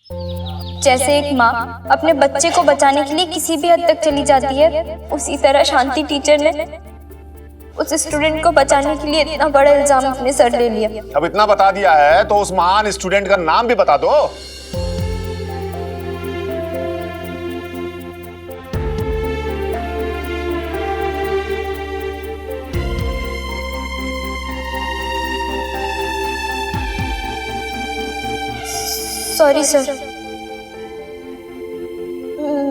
जैसे एक माँ अपने बच्चे को बचाने के लिए किसी भी हद तक चली जाती है, उसी तरह शांति टीचर ने उस स्टूडेंट को बचाने के लिए इतना बड़ा इल्जाम अपने सर ले लिया। अब इतना बता दिया है तो उस महान स्टूडेंट का नाम भी बता दो। सॉरी सर,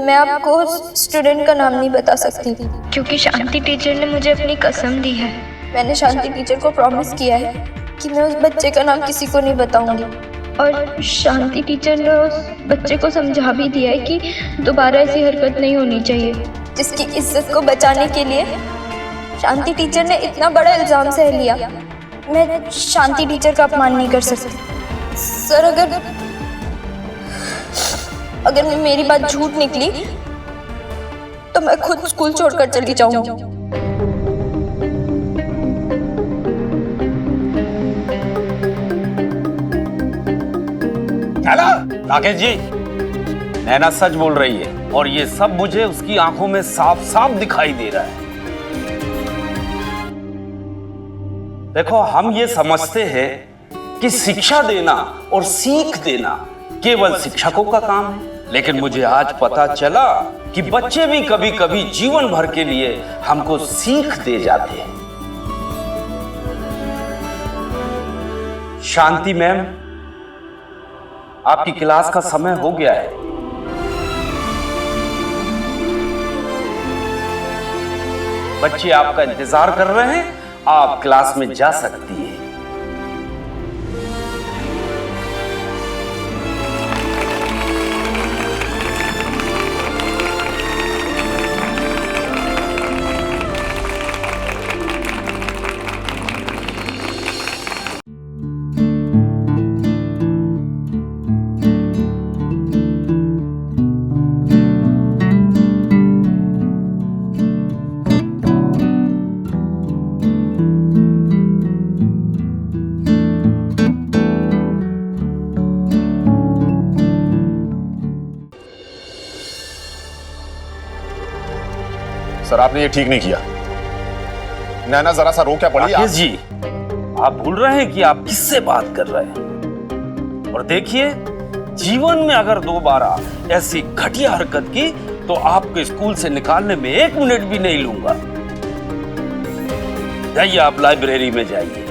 मैं आपको स्टूडेंट का नाम नहीं बता सकती क्योंकि शांति टीचर ने मुझे अपनी कसम दी है। मैंने शांति टीचर को प्रॉमिस किया है कि मैं उस बच्चे का नाम किसी को नहीं बताऊंगी, और शांति टीचर ने उस बच्चे को समझा भी दिया है कि दोबारा ऐसी हरकत नहीं होनी चाहिए। जिसकी इज्जत को बचाने के लिए शांति टीचर ने इतना बड़ा इल्जाम सह लिया। मैं शांति टीचर का अपमान नहीं कर सकती सर। अगर मेरी बात झूठ निकली तो मैं खुद स्कूल छोड़कर चली जाऊंगी। राकेश जी, नैना सच बोल रही है और ये सब मुझे उसकी आंखों में साफ साफ दिखाई दे रहा है। देखो, हम ये समझते हैं कि शिक्षा देना और सीख देना केवल शिक्षकों का काम है, लेकिन मुझे आज पता चला कि बच्चे भी कभी कभी जीवन भर के लिए हमको सीख दे जाते हैं। शांति मैम, आपकी क्लास का समय हो गया है। बच्चे आपका इंतजार कर रहे हैं, आप क्लास में जा सकती हैं। सर, आपने ये ठीक नहीं किया। नैना जरा सा रो क्या पड़ी। राकेश जी, आप भूल रहे हैं कि आप किससे बात कर रहे हैं। और देखिए, जीवन में अगर दोबारा ऐसी घटिया हरकत की तो आपको स्कूल से निकालने में 1 मिनट भी नहीं लूंगा। जाइए, आप लाइब्रेरी में जाइए।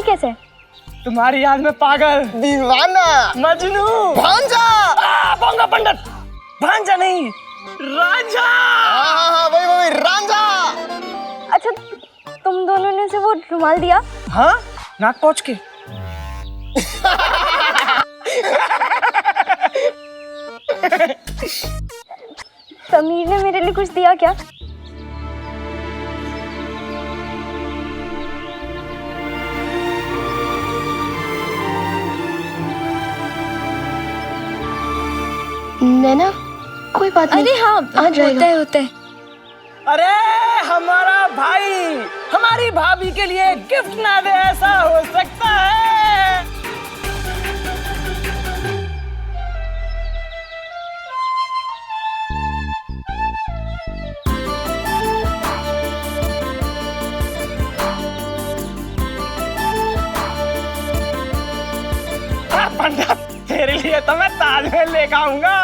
कैसे? तुम्हारी याद में पागल, दीवाना, मजनू, भांजा। बोंगा पंडित, भांजा नहीं, रांझा। हाँ, वही रांझा। अच्छा, तुम दोनों ने से वो रुमाल दिया? हाँ, नाक पहुंच के। समीर ने मेरे लिए कुछ दिया क्या? नैना, कोई बात नहीं। अरे हाँ, होता है। अरे हमारा भाई हमारी भाभी के लिए गिफ्ट ना दे, ऐसा हो सकता है? पंडित, तेरे लिए तो मैं ताजमहल लेकर आऊंगा।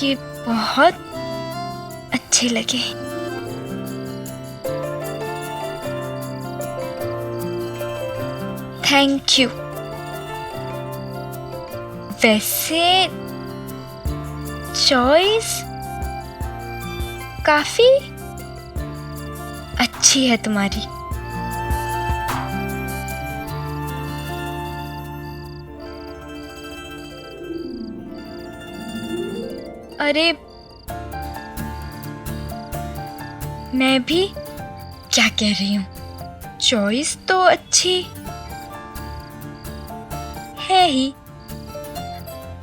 कि बहुत अच्छे लगे। Thank you. वैसे चॉइस काफी अच्छी है तुम्हारी। अरे मैं भी क्या कह रही हूँ, चॉइस तो अच्छी है ही,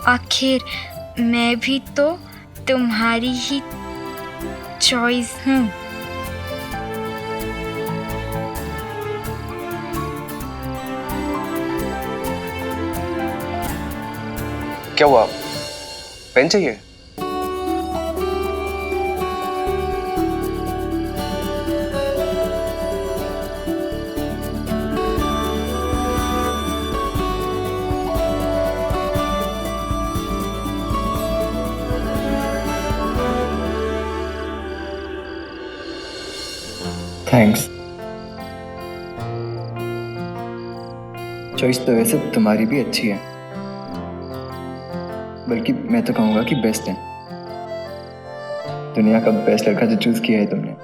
आखिर मैं भी तो तुम्हारी ही चॉइस हूँ। क्या हुआ, पेन चाहिए? थैंक्स। चॉइस तो वैसे तुम्हारी भी अच्छी है, बल्कि मैं तो कहूँगा कि बेस्ट है। दुनिया का बेस्ट लड़का जो चूज किया है तुमने।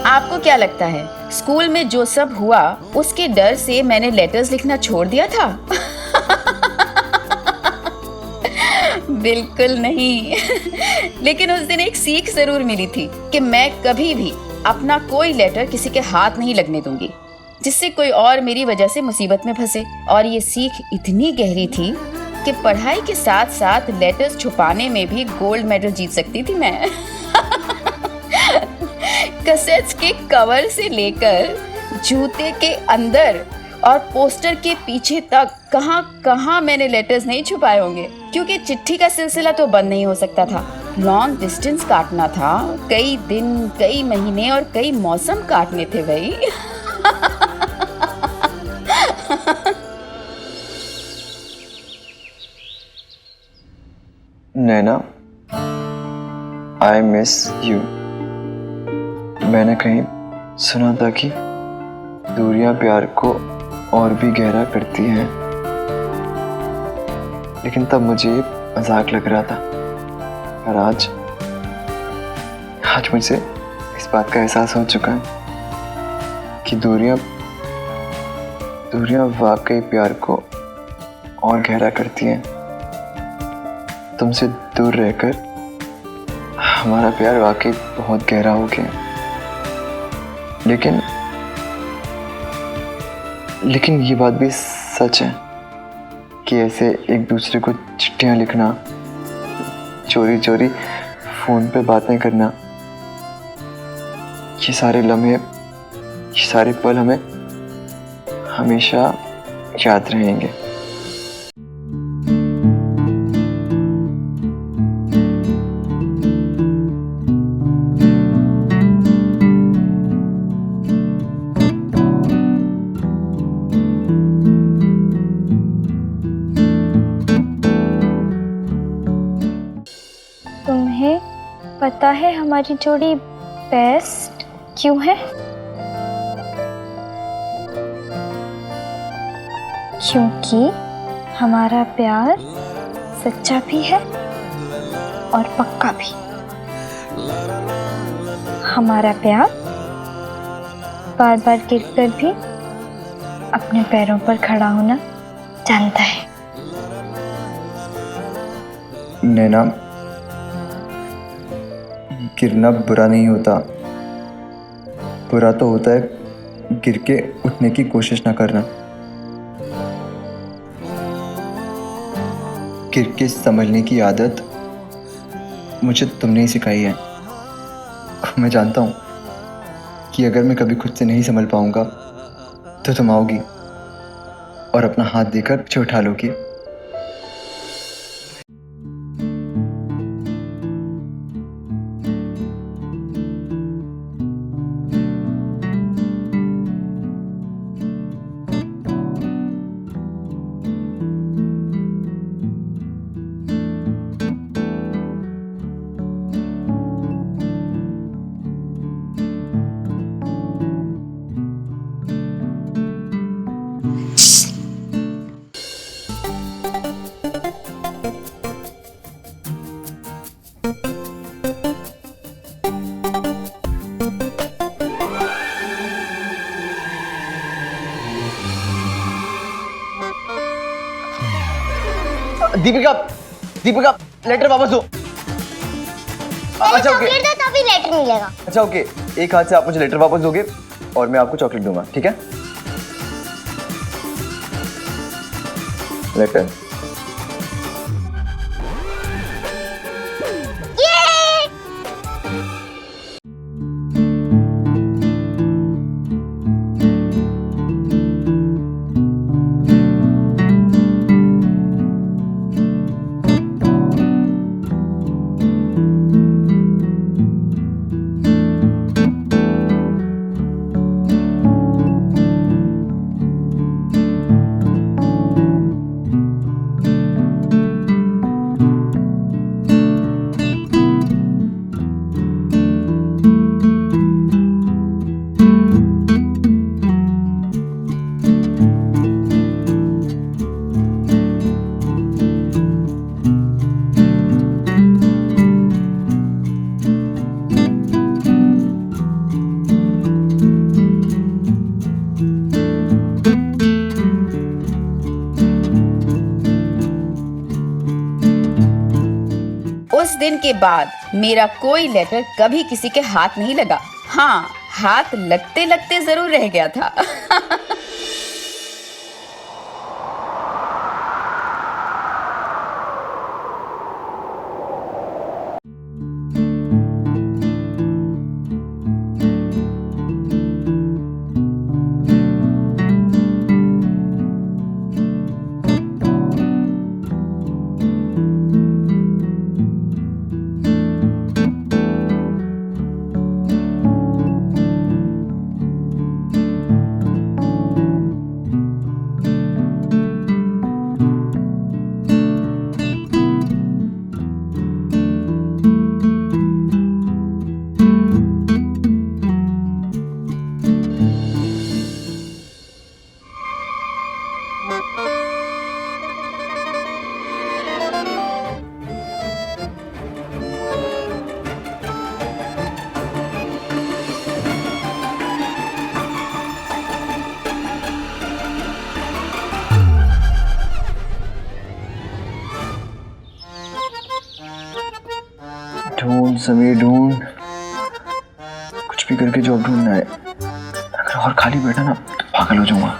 आपको क्या लगता है स्कूल में जो सब हुआ उसके डर से मैंने लेटर्स लिखना छोड़ दिया था? बिल्कुल नहीं। लेकिन उस दिन एक सीख जरूर मिली थी कि मैं कभी भी अपना कोई लेटर किसी के हाथ नहीं लगने दूंगी जिससे कोई और मेरी वजह से मुसीबत में फंसे। और ये सीख इतनी गहरी थी कि पढ़ाई के साथ साथ लेटर्स छुपाने में भी गोल्ड मेडल जीत सकती थी मैं। कैसेट्स के कवर से लेकर जूते के अंदर और पोस्टर के पीछे तक कहां मैंने लेटर्स नहीं छुपाए होंगे, क्योंकि चिट्ठी का सिलसिला तो बंद नहीं हो सकता था। लॉन्ग डिस्टेंस काटना था, कई दिन, कई महीने और कई मौसम काटने थे भाई। नैना, आई मिस यू। मैंने कहीं सुना था कि दूरियां प्यार को और भी गहरा करती हैं, लेकिन तब मुझे मजाक लग रहा था। और आज मुझे इस बात का एहसास हो चुका है कि दूरियां वाकई प्यार को और गहरा करती हैं। तुमसे दूर रहकर हमारा प्यार वाकई बहुत गहरा हो गया। लेकिन ये बात भी सच है कि ऐसे एक दूसरे को चिट्ठियां लिखना, चोरी चोरी फोन पे बातें करना, ये सारे लम्हे, ये सारे पल हमें हमेशा याद रहेंगे। तुम्हें पता है हमारी जोड़ी बेस्ट क्यों है? क्योंकि हमारा प्यार सच्चा भी है और पक्का भी। हमारा प्यार बार बार गिरकर भी अपने पैरों पर खड़ा होना जानता है। नैना, गिरना बुरा नहीं होता। बुरा तो होता है गिर के उठने की कोशिश ना करना। गिर के संभलने की आदत मुझे तुमने ही सिखाई है। मैं जानता हूँ कि अगर मैं कभी खुद से नहीं संभल पाऊंगा तो तुम आओगी और अपना हाथ देकर पीछे उठा लोगी। दीपिका, दीपिका लेटर वापस दो। अच्छा ओके, तभी लेटर मिलेगा। अच्छा ओके, एक हाथ से आप मुझे लेटर वापस दोगे और मैं आपको चॉकलेट दूंगा, ठीक है? लेटर। उस दिन के बाद मेरा कोई लेटर कभी किसी के हाथ नहीं लगा। हाँ, हाथ लगते लगते जरूर रह गया था। ढूंढ समीर ढूंढ, कुछ भी करके जॉब ढूंढना है। अगर और खाली बैठा ना तो पागल हो जाऊंगा।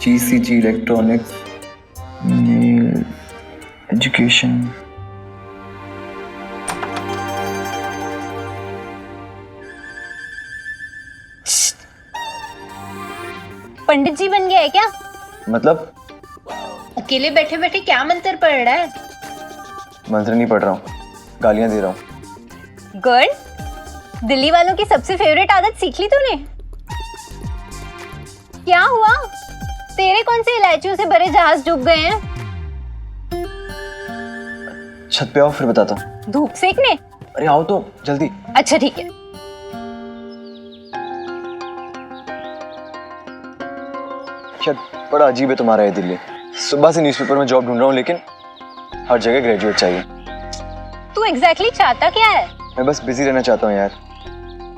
GCG electronics, mail education. पंडित जी बन गया है क्या? मतलब अकेले बैठे बैठे क्या मंत्र पढ़ रहा है? मंत्र नहीं पढ़ रहा हूँ, गालियां दे रहा हूँ। गर्ल, दिल्ली वालों की सबसे फेवरेट आदत सीख ली तूने? क्या हुआ? तेरे कौन से इलायचियों से भरे जहाज डूब गए हैं? छत पे आओ फिर बताता हूँ। धूप सेकने? अरे आओ तो जल्दी। अच्छा ठीक है। शायद बड़ा अजीब है तुम्हारा ये दिल्ली। सुबह से न्यूज़पेपर में जॉब ढूंढ रहा हूँ लेकिन हर जगह ग्रेजुएट चाहिए। तू एग्जैक्टली चाहता क्या है? मैं बस बिजी रहना चाहता हूँ यार।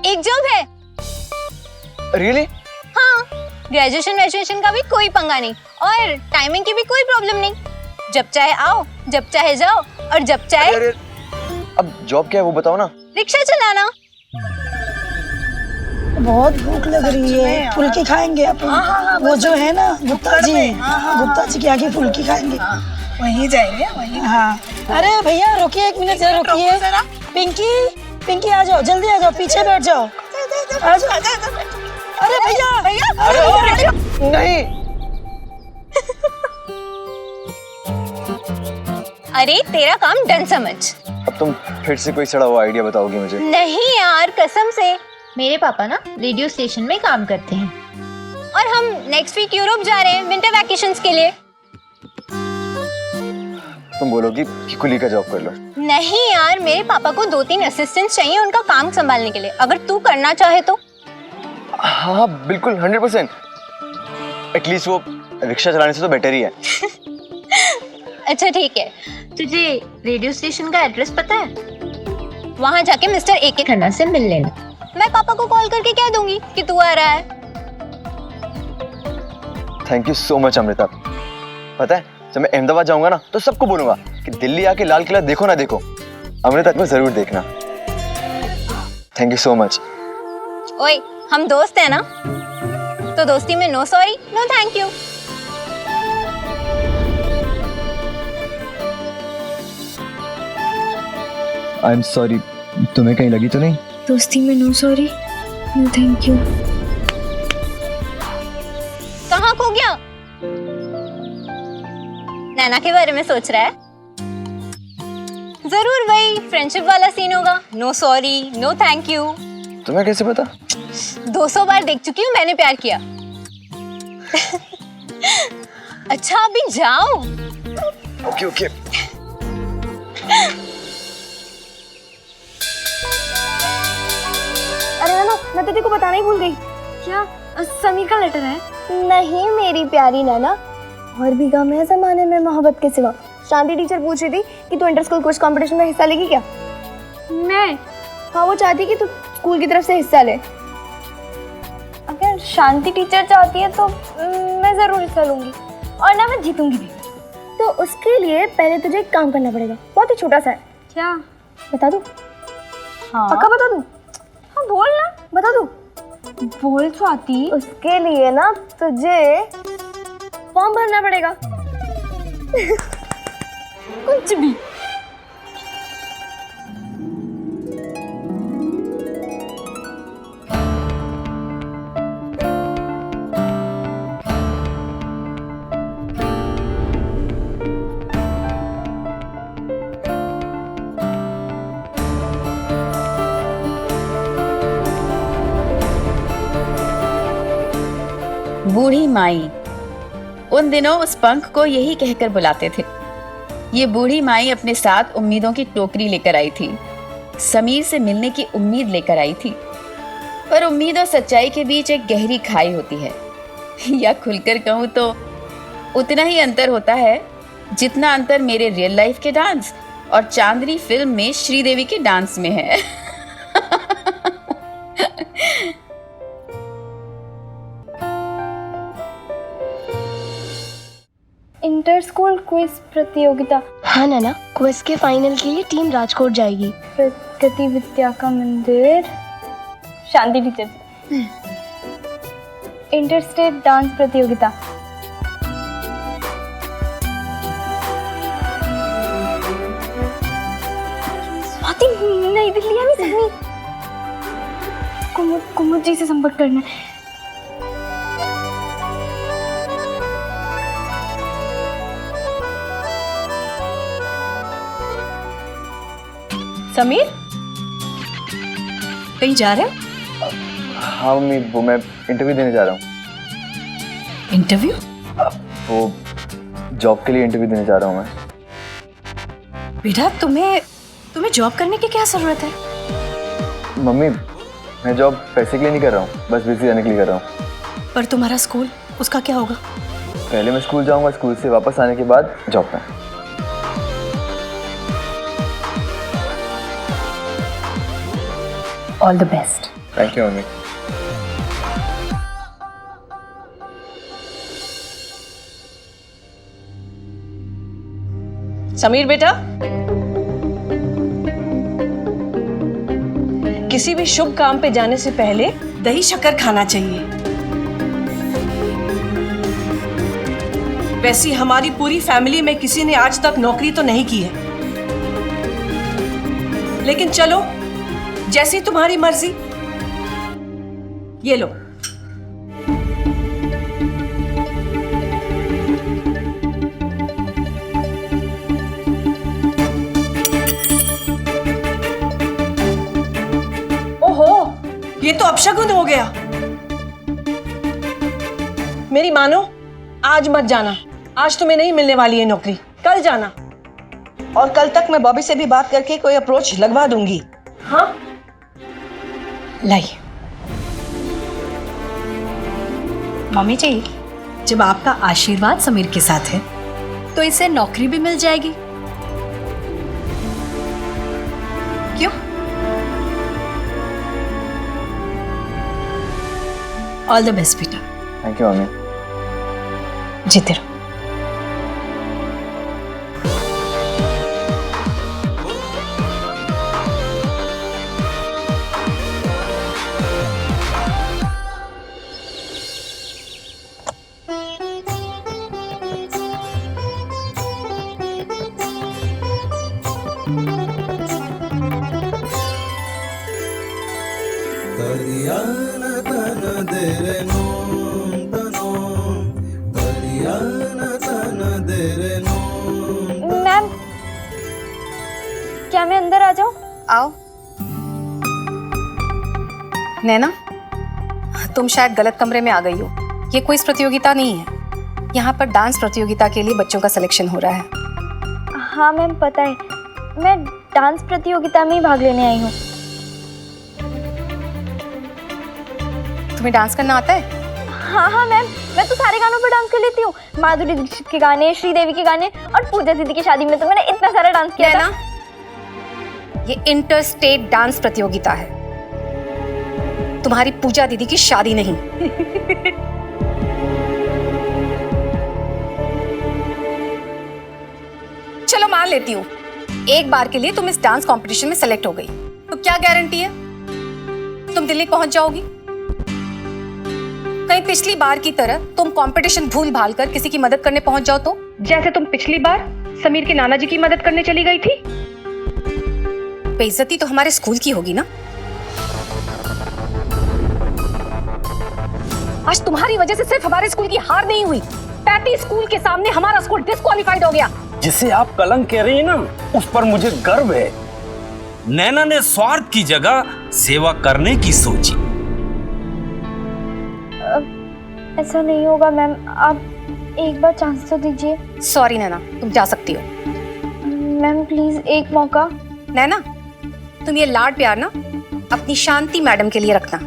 एक जॉब है। रियली? हाँ, ग्रेजुएशन का भी कोई पंगा नहीं और टाइमिंग की भी कोई प्रॉब्लम नहीं। जब चाहे आओ, जब चाहे जाओ और जब चाहे। अरे अब जॉब क्या है वो बताओ ना। रिक्शा चलाना। बहुत भूख लग रही है, फुल्की खाएंगे अपन। वो जो है ना गुप्ता जी के आगे फुल्की खाएंगे। वहीं जाएंगे वहीं। हाँ, अरे भैया रुकिए, एक मिनट जरा रुकिए। पिंकी आ जाओ, जल्दी आ जाओ, पीछे बैठ जाओ। आ जाओ। अरे भैया भैया नहीं। अरे तेरा काम डन समझ। अब तुम फिर से कोई सड़ा हुआ आइडिया बताओगी मुझे? नहीं यार कसम से। मेरे पापा ना रेडियो स्टेशन में काम करते हैं और हम नेक्स्ट वीक यूरोप जा रहे हैं विंटर वैकेशंस के लिए। तुम बोलोगी कि कुली का जॉब कर लो? नहीं यार, मेरे पापा को 2-3 असिस्टेंट्स चाहिए उनका काम संभालने के लिए। अगर तू करना चाहे तो। हाँ बिल्कुल 100%। एटलीस्ट वो रिक्शा चलाने से तो बेटर ही है। अच्छा ठीक है, तुझे रेडियो स्टेशन का एड्रेस पता है? वहाँ जाके मिस्टर ए के खन्ना से मिल लेना। मैं पापा को कॉल करके कह दूंगी कि तू आ रहा है। Thank you so much Amrita. पता है जब मैं अहमदाबाद जाऊंगा ना तो सबको बोलूंगा कि दिल्ली आके लाल किला देखो ना देखो। अमृता को जरूर देखना। Thank you so much. ओए हम दोस्त हैं ना, तो दोस्ती में no sorry no thank you. I am sorry. तुम्हें कहीं लगी तो नहीं? दोस्ती में no sorry no thank you. कहाँ खो गया? नैना के बारे में सोच रहा है? जरूर वही फ्रेंडशिप वाला सीन होगा। No sorry no thank you. तुम्हें कैसे पता? 200 बार देख चुकी हूँ मैंने प्यार किया। अच्छा अभी जाओ। Okay okay. अरे नैना, मैं तो तेरे को बताना ही भूल गई। क्या समीर का लेटर है? नहीं मेरी प्यारी नैना, और भी गम है जमाने में मोहब्बत के सिवा। शांति टीचर पूछ रही थी कि तू इंटर स्कूल क्विज कंपटीशन में हिस्सा लेगी क्या? मैं? हाँ वो चाहती कि तू स्कूल की तरफ से हिस्सा ले। अगर शांति टीचर चाहती है तो मैं जरूर हिस्सा लूंगी, और ना मैं जीतूंगी भी। तो उसके लिए पहले तुझे एक काम करना पड़ेगा, बहुत ही छोटा सा है। क्या? बता दूं? हाँ पक्का बता दूं? हाँ बोल ना, बता दूं? बोल स्वाति। उसके लिए ना तुझे फॉर्म भरना पड़ेगा। कुछ भी। बूढ़ी माई। उन दिनों उस पंख को यही कहकर बुलाते थे। ये बूढ़ी माई अपने साथ उम्मीदों की टोकरी लेकर आई थी। समीर से मिलने की उम्मीद लेकर आई थी, पर उम्मीद और सच्चाई के बीच एक गहरी खाई होती है। या खुलकर कहूँ तो उतना ही अंतर होता है जितना अंतर मेरे रियल लाइफ के डांस और चांदनी फिल्म में श्रीदेवी के डांस में है। इंटर स्कूल क्विज प्रतियोगिता। हाँ नैना, क्विज के फाइनल के लिए टीम राजकोट जाएगी। प्रगति विद्या का मंदिर, शांति टीचर। इंटर स्टेट डांस प्रतियोगिता। स्वाति नई दिल्ली आ नहीं सकती। कुमुद जी से संपर्क करना है। समीर कहीं जा रहे हो? हाँ मम्मी, वो मैं इंटरव्यू देने जा रहा हूँ। इंटरव्यू? वो जॉब के लिए इंटरव्यू देने जा रहा हूँ मैं। बेटा तुम्हें जॉब करने की क्या जरूरत है? मम्मी मैं जॉब पैसे के लिए नहीं कर रहा हूँ, बस बिजी रहने के लिए कर रहा हूँ। पर तुम्हारा स्कूल, उसका क्या होगा? पहले मैं स्कूल जाऊँगा, स्कूल से वापस आने के बाद जॉब पे। All the best. Thank you mummy. Sameer बेटा, किसी भी शुभ काम पे जाने से पहले दही शक्कर खाना चाहिए। वैसे हमारी पूरी फैमिली में किसी ने आज तक नौकरी तो नहीं की है, लेकिन चलो जैसी तुम्हारी मर्जी। ये लो ये तो अपशगुन हो गया। मेरी मानो, आज मत जाना। आज तुम्हें नहीं मिलने वाली है नौकरी, कल जाना। और कल तक मैं बॉबी से भी बात करके कोई अप्रोच लगवा दूंगी। हाँ, लाई मम्मी जी, जब आपका आशीर्वाद समीर के साथ है तो इसे नौकरी भी मिल जाएगी। क्यों? ऑल द बेस्ट बेटा। Thank you mummy. जीते रहो। मैम, क्या मैं अंदर आ जाऊं? आओ। नैना, तुम शायद गलत कमरे में आ गई हो। ये कोई प्रतियोगिता नहीं है। यहाँ पर डांस प्रतियोगिता के लिए बच्चों का सिलेक्शन हो रहा है। हाँ मैम, पता है। मैं डांस प्रतियोगिता में ही भाग लेने आई हूँ। तुम्हें डांस करना आता है? हाँ हाँ मैम, मैं तो सारे गानों पर डांस कर लेती हूँ। माधुरी दीक्षित के गाने, श्रीदेवी के गाने, और पूजा दीदी की शादी में तो मैंने इतना सारा डांस किया था। ये इंटर स्टेट डांस प्रतियोगिता है, तुम्हारी पूजा दीदी की शादी नहीं। चलो मान लेती हूँ, एक बार के लिए तुम इस डांस कंपटीशन में सेलेक्ट हो गई, तो क्या गारंटी है तुम दिल्ली पहुंच जाओगी? कहीं पिछली बार की तरह तुम कंपटीशन भूल भाल कर किसी की मदद करने पहुंच जाओ तो? जैसे तुम पिछली बार समीर के नाना जी की मदद करने चली गई थी। बेइज्जती तो हमारे स्कूल की होगी ना। आज तुम्हारी वजह से सिर्फ हमारे स्कूल की हार नहीं हुई, पैटी स्कूल के सामने हमारा स्कूल डिस्क्वालीफाइड हो गया। जिसे आप कलंक कह रही हैं ना, उस पर मुझे गर्व है। नैना ने स्वार्थ की जगह सेवा करने की सोची। ऐसा नहीं होगा मैम, आप एक बार चांस तो दीजिए। सॉरी नैना, तुम जा सकती हो। मैम प्लीज एक मौका। नैना, तुम ये लाड प्यार ना अपनी शांति मैडम के लिए रखना,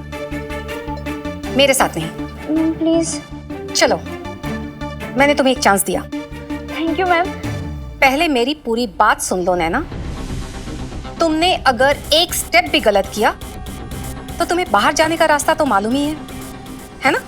मेरे साथ नहीं। प्लीज। चलो, मैंने तुम्हें एक चांस दिया। Thank you ma'am. पहले मेरी पूरी बात सुन लो नैना। तुमने अगर एक स्टेप भी गलत किया तो तुम्हें बाहर जाने का रास्ता तो मालूम ही है ना?